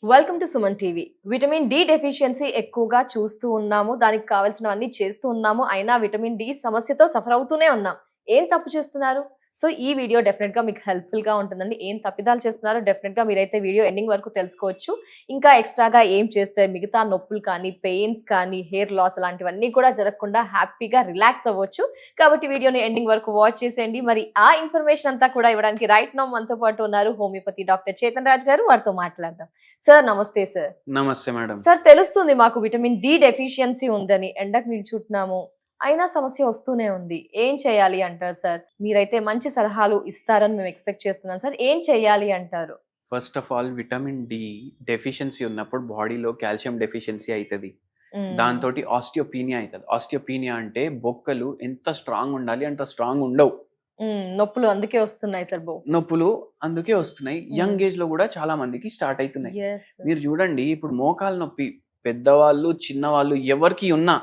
Welcome to Suman TV. Vitamin D deficiency ఎక్కువగా చూస్తూ ఉన్నాము. దానికి కావాల్సినవన్నీ చేస్తూ ఉన్నాము. అయినా విటమిన్ డి సమస్యతో సఫర్ అవుతూనే ఉన్నాం. ఏం తప్పు చేస్తున్నారు? సో ఈ వీడియో డెఫినెట్ గా మీకు హెల్ప్ఫుల్ గా ఉంటుందండి. ఏం తప్పిదాలు చేస్తున్నారో డెఫినెట్ గా మీరైతే వీడియో ఎండింగ్ వరకు తెలుసుకోవచ్చు. ఇంకా ఎక్స్ట్రాగా ఏం చేస్తే మిగతా నొప్పులు కానీ, పెయిన్స్ కానీ, హెయిర్ లాస్ అలాంటివన్నీ కూడా జరగకుండా హ్యాపీగా రిలాక్స్ అవ్వచ్చు. కాబట్టి వీడియోని ఎండింగ్ వరకు వాచ్ చేసేయండి. మరి ఆ ఇన్ఫర్మేషన్ అంతా కూడా ఇవ్వడానికి రైట్ నౌ మనతో పాటు ఉన్నారు హోమియోపతి డాక్టర్ చేతన్ రాజ్ గారు. వారితో మాట్లాడదాం. సార్ నమస్తే సార్. నమస్తే మేడం. సార్ తెలుస్తుంది మాకు విటమిన్ డి డెఫిషియన్సీ ఉందని, ఎండకు నిల్చుంటున్నాము అయినా సమస్య వస్తూనే ఉంది. ఏం చేయాలి అంటారు సార్? మీరైతే మంచి సలహాలు ఇస్తారని మేము ఎక్స్పెక్ట్ చేస్తున్నాం సార్. ఏం చేయాలి అంటారు? First of all vitamin D deficiency ఉన్నప్పుడు బాడీలో కాల్షియం డెఫిషియన్సీ అవుతుంది. దాంతో ఆస్టియోపీనియా అవుతుంది. ఆస్టియోపీనియా అంటే బొక్కలు ఎంత స్ట్రాంగ్ ఉండాలి అంత స్ట్రాంగ్ ఉండవు. నొప్పులు అందుకే వస్తున్నాయి సార్. నొప్పులు అందుకే వస్తున్నాయి. యంగ్ ఏజ్ లో కూడా చాలా మందికి స్టార్ట్ అవుతున్నాయి. మీరు చూడండి, ఇప్పుడు మోకాలు నొప్పి పెద్దవాళ్ళు చిన్నవాళ్ళు ఎవరికి ఉన్నా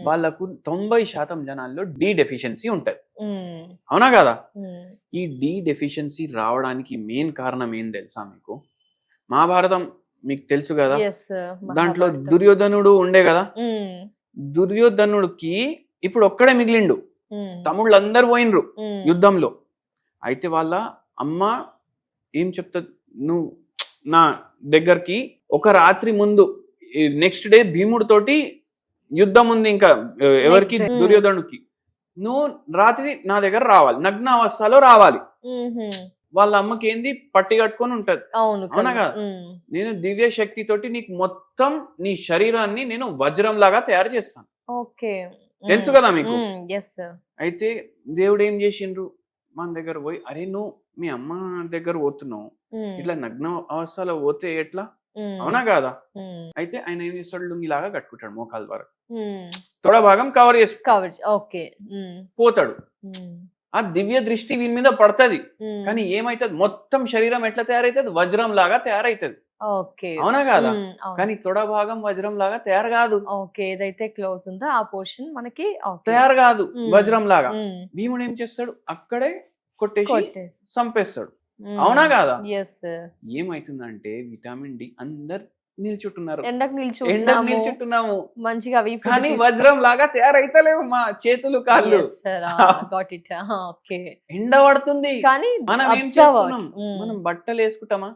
వాళ్ళకు 90% జనాల్లో డి డెఫిషియన్సీ ఉంటది. అవునా కదా? ఈ డి డెఫిషియన్సీ రావడానికి మెయిన్ కారణం ఏం తెలుసా మీకు? మహాభారతం మీకు తెలుసు కదా, దాంట్లో దుర్యోధనుడు ఉండే కదా. దుర్యోధనుడికి ఇప్పుడు ఒక్కడే మిగిలిండు, తమ్ముళ్ళందరూ పోయినరు యుద్ధంలో. అయితే వాళ్ళ అమ్మ ఏం చెప్తా, నువ్వు నా దగ్గరికి ఒక రాత్రి ముందు నెక్స్ట్ డే భీముడి తోటి యుద్ధం ఉంది, ఇంకా ఎవరికి, దుర్యోధనుడికి. నువ్వు రాత్రి నా దగ్గర రావాలి, నగ్న అవస్థలో రావాలి. వాళ్ళ అమ్మకి ఏంది, పట్టి కట్టుకొని ఉంటది. అవునా కదా? నేను దివ్య శక్తి తోటి నీకు మొత్తం నీ శరీరాన్ని నేను వజ్రం లాగా తయారు చేస్తాను. తెలుసు కదా మీకు. అయితే దేవుడు ఏం చేసిండ్రు, మన దగ్గర పోయి, అరే నువ్వు మీ అమ్మ దగ్గర పోతున్నావు, ఇట్లా నగ్న అవస్థలో పోతే ఎట్లా? అవునా కాదా? అయితే ఆయన ఏం చేస్తాడు, లుంగిలాగా కట్టుకుంటాడు మోకాల వరకు, తొడ భాగం కవర్ చేసి పోతాడు. ఆ దివ్య దృష్టి వీని మీద పడుతుంది. కానీ ఏమైతుంది, మొత్తం శరీరం ఎట్లా తయారైతుంది, వజ్రం లాగా తయారైతుంది. అవునా కాదా? కానీ తొడ భాగం వజ్రం లాగా తయారు కాదు. ఏదైతే క్లోజ్ ఉందో ఆ పోర్షన్ మనకి తయారు కాదు వజ్రం లాగా. భీముడు ఏం చేస్తాడు, అక్కడే కొట్టేసి చంపేస్తాడు. అవునా కాదా? ఏమైతుందంటే విటమిన్ డి అందరు నిల్చుంటున్నారు, ఎండకు నిల్చుంటున్నాము మంచిగా, కానీ వజ్రం లాగా తయారైతలేవు మా చేతులు కాళ్ళు. ఎండ పడుతుంది, మనం ఏం చేస్తున్నాం, మనం బట్టలు వేసుకుంటామా,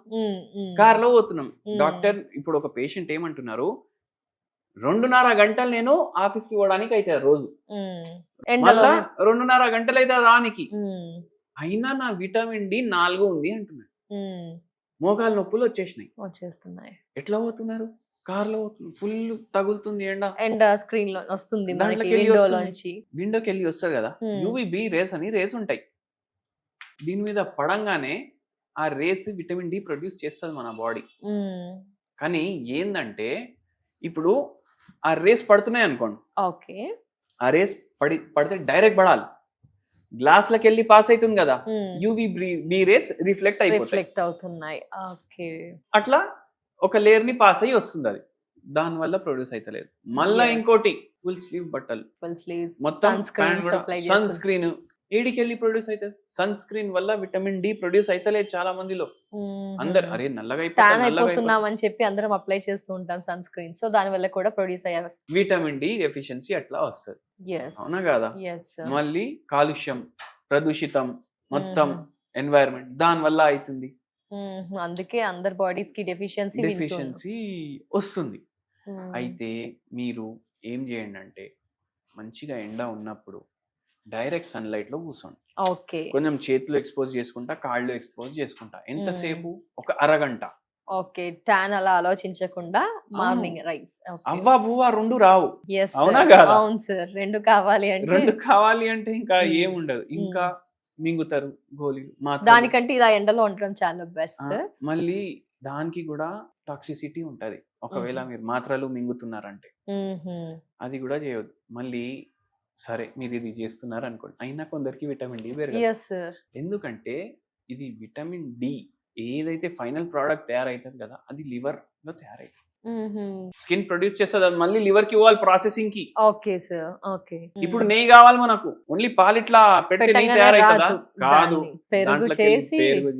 కార్లో పోతున్నాం. డాక్టర్ ఇప్పుడు ఒక పేషెంట్ ఏమంటున్నారు, 2.5 గంటలు నేను ఆఫీస్కి పోవడానికి అయితే రోజు, మళ్ళా 2.5 గంటలు అయితే రానికి, అయినా నా విటమిన్ డి 4 ఉంది అంటున్నాడు. మోకాలు నొప్పులు వచ్చేస్తున్నాయి. ఎట్లా పోతున్నారు? కార్లో ఫుల్ తగులుతుంది ఎండ స్క్రీన్ లో వస్తుంది, విండోకి వెళ్ళి వస్తుంది కదా. యూవీబీ రేస్ అని రేస్ ఉంటాయి, దీని మీద పడంగానే ఆ రేస్ విటమిన్ డి ప్రొడ్యూస్ చేస్తుంది మన బాడీ. కానీ ఏందంటే ఇప్పుడు ఆ రేస్ పడుతున్నాయి అనుకోండి, ఆ రేస్ పడితే డైరెక్ట్ పడాలి, గ్లాస్ లకి వెళ్ళి పాస్ అవుతుంది కదా, యూవీబీ రేస్ రిఫ్లెక్ట్ అవుతున్నాయి. అట్లా ఒక లేయర్ ని పాస్ అయ్యి వస్తుంది, అది దాని వల్ల ప్రొడ్యూస్ అయితలేదు. మళ్ళా ఇంకోటి ఫుల్ స్లీవ్ బట్టలు, మొత్తం సన్ స్క్రీన్, ఏడికి వెళ్ళి ప్రొడ్యూస్ అవుతుంది. సన్ స్క్రీన్ వల్ల విటమిన్ డి ప్రొడ్యూస్ అయితలేదు చాలా మందిలో. అందరు అరే నల్లగా అయిపోతున్నామని చెప్పి అందరం అప్లై చేస్తూ ఉంటాం సన్ స్క్రీన్, సో దాని వల్ల కూడా ప్రొడ్యూస్ అయ్యారు విటమిన్ డి డెఫిషియన్సీ అట్లా వస్తుంది. అవునా కదా? మళ్ళీ కాలుష్యం, ప్రదూషితం మొత్తం ఎన్వైరన్మెంట్ దాని వల్ల అవుతుంది. అందుకే అందరి బాడీస్ కి డెఫిషియన్సీ వస్తుంది. అయితే మీరు ఏం చేయండి అంటే, మంచిగా ఎండ ఉన్నప్పుడు డైరెక్ట్ సన్లైట్ లో కూర్చోండి. కొంచెం చేతులు ఎక్స్పోజ్ చేసుకుంటా, కాళ్ళు ఎక్స్పోజ్ చేసుకుంటా. ఎంతసేపు? ఒక అరగంట. ట్యాన్ అలా ఆలోచించకుండా మార్నింగ్ రైస్. అవ్వా బువ్వా రెండు రావు. అవునా కాదా? అవును సార్, రెండు కావాలి అంటే ఇంకా ఏముండదు, ఇంకా మింగుతారు గోళీలు, దానికంటే ఇలా ఎండలో ఉండడం చాలా బెస్ట్. మళ్ళీ దానికి కూడా టాక్సిసిటీ ఉంటది, ఒకవేళ మీరు మాత్రలు మింగుతున్నారంటే అది కూడా చేయొద్దు. మళ్ళీ సరే మీరు ఇది చేస్తున్నారు అనుకోండి, అయినా కొందరికి విటమిన్ డి పెరగదు. ఎందుకంటే ఇది విటమిన్ డి ఏదైతే ఫైనల్ ప్రోడక్ట్ తయారైతుంది కదా, అది లివర్ లో తయారైతుంది. స్కిన్ ప్రొడ్యూస్ చేస్తుంది, అది మళ్ళీ లివర్ కి ఇవ్వాలి ప్రాసెసింగ్ కి. Okay sir. ఓకే. ఇప్పుడు నెయ్యి కావాలి మనకు, ఓన్లీ పాలు ఇట్లా పెడితే నెయ్యి తయారైతుందా? కాదు, పెరుగు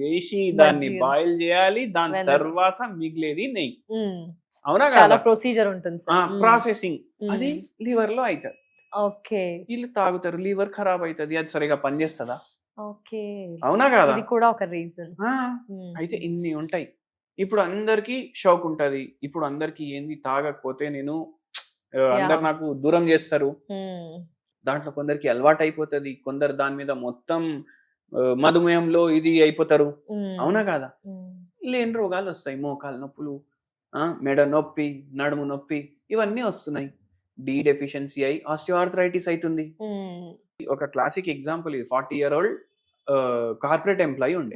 చేసి దాన్ని బాయిల్ చేయాలి, దాని తర్వాత మిగిలేది నెయ్యి. అవునా చాలా కదా? ప్రొసీజర్ ఉంటుంది ప్రాసెసింగ్ అది లివర్ లో అవుతుంది. ఓకే. వీళ్ళు తాగుతారు, లివర్ ఖరాబ్ అవుతుంది, అది సరిగా పనిచేస్తుందా? ఓకే. అవునా కదా? ఇది కూడా ఒక రీజన్. అయితే ఇన్ని ఉంటాయి. ఇప్పుడు అందరికి షౌక్ ఉంటది, ఇప్పుడు అందరికి ఏంది తాగకపోతే నేను అందరు నాకు దూరం చేస్తారు. దాంట్లో కొందరికి అలవాటు అయిపోతుంది, కొందరు దాని మీద మొత్తం మధుమేహంలో ఇది అయిపోతారు. అవునా కదా? లేని రోగాలు వస్తాయి, మోకాలు నొప్పులు, మెడ నొప్పి, నడుము నొప్పి, ఇవన్నీ వస్తున్నాయి. డి డెఫిషియన్సీ అయి ఆస్టియోఆర్థరైటిస్ అవుతుంది. ఒక క్లాసిక్ ఎగ్జాంపుల్ ఇది. 40-year-old కార్పొరేట్ ఎంప్లాయీ ఉండే.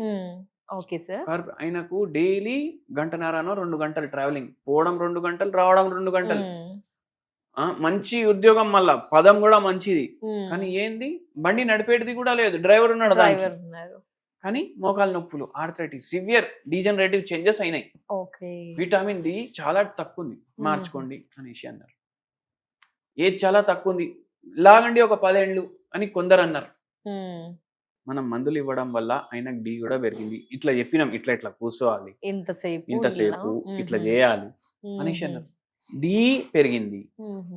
Okay sir. ఆయనకు డైలీ 1.5-2 గంటలు ట్రావెలింగ్, పోవడం 2 గంటలు, రావడం 2 గంటలు. మంచి ఉద్యోగం, మళ్ళా పదం కూడా మంచిది, కానీ ఏంది బండి నడిపేటిది కూడా లేదు, డ్రైవర్ ఉన్నాడు దానికి. కానీ మోకాలు నొప్పులు, ఆర్థరైటిస్, సివియర్ డీజనరేటివ్ చేంజెస్ అయినాయి. విటమిన్ డి చాలా తక్కువ ఉంది, మార్చుకోండి అనేసి అన్నారు. ఏది చాలా తక్కువ ఉంది, లాగండి ఒక 10 ఏళ్ళు అని కొందరు అన్నారు. మనం మందులు ఇవ్వడం వల్ల ఆయనకు డి కూడా పెరిగింది. ఇట్లా చెప్పినాం, ఇట్లా ఇట్లా కూర్చోవాలి, ఇంతసేపు ఇట్లా చేయాలి అనేసి అన్నారు. డి పెరిగింది,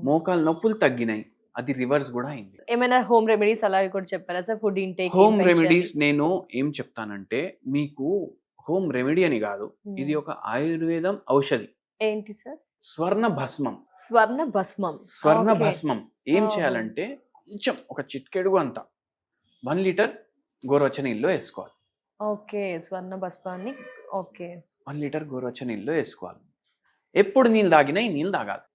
మోకాలు నొప్పులు తగ్గినాయి, అది రివర్స్ కూడా అయింది. ఏమైనా హోమ్ రెమెడీస్ అలాగే కూడా చెప్పారా sir? Food intake, home remedies నేను ఏం చెప్తానంటే, మీకు హోమ్ రెమెడీ అని కాదు, ఇది ఒక ఆయుర్వేదం ఔషధి. ఏంటి సార్? స్వర్ణ భస్మం. స్వర్ణ భస్మం. స్వర్ణ భస్మం ఏం చేయాలంటే, కొంచెం ఒక చిటికెడు అంత 1 లీటర్ గోరువెచ్చని నీళ్ళు వేసుకోవాలి. ఓకే. స్వర్ణ భస్మాన్ని 1 లీటర్ గోరువెచ్చని నీళ్ళు వేసుకోవాలి. ఎప్పుడు నీళ్ళు తాగినా ఈ నీళ్ళు తాగాలి.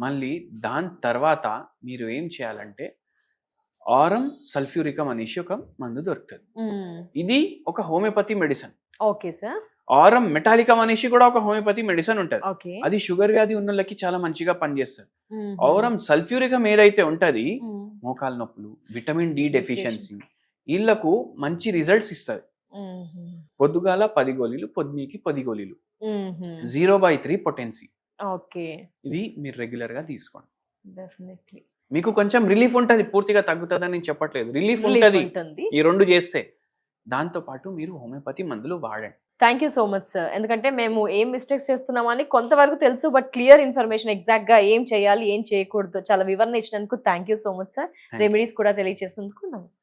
మళ్ళీ దాని తర్వాత మీరు ఏం చేయాలంటే, ఆరం సల్ఫ్యూరికం అనేసి ఒక మందు దొరుకుతుంది. ఇది ఒక homeopathy medicine. Okay sir. Aurum metallicum అనేసి కూడా ఒక హోమియోపతి మెడిసిన్ ఉంటుంది. అది షుగర్ వ్యాధి ఉన్న వాళ్ళకి చాలా మంచిగా పనిచేస్తుంది. ఆరం సల్ఫ్యూరికం ఏదైతే ఉంటది, మోకాలు నొప్పులు, విటమిన్ డి డెఫిషియన్సీ, వీళ్ళకు మంచి రిజల్ట్స్ ఇస్తుంది. పొద్దుగాల 10 గోళీలు, పొద్దుకి 10 గోళీలు, 0/3 పొటెన్సీ. ఇది మీరు రెగ్యులర్ గా తీసుకోండి. మీకు కొంచెం రిలీఫ్ ఉంటది, పూర్తిగా తగ్గుతుందని నేను చెప్పట్లేదు, రిలీఫ్ ఉంటది ఈ 2 చేస్తే. దాంతో పాటు మీరు హోమియోపతి మందులు వాడండి. Thank you so much sir. ఎందుకంటే మేము ఏం మిస్టేక్స్ చేస్తున్నామని కొంతవరకు తెలుసు, బట్ క్లియర్ ఇన్ఫర్మేషన్, ఎగ్జాక్ట్ గా ఏం చేయాలి, ఏం చేయకూడదు, చాలా వివరణ ఇచ్చినందుకు thank you so much sir. Remedies కూడా తెలియజేసినందుకు నమస్తే.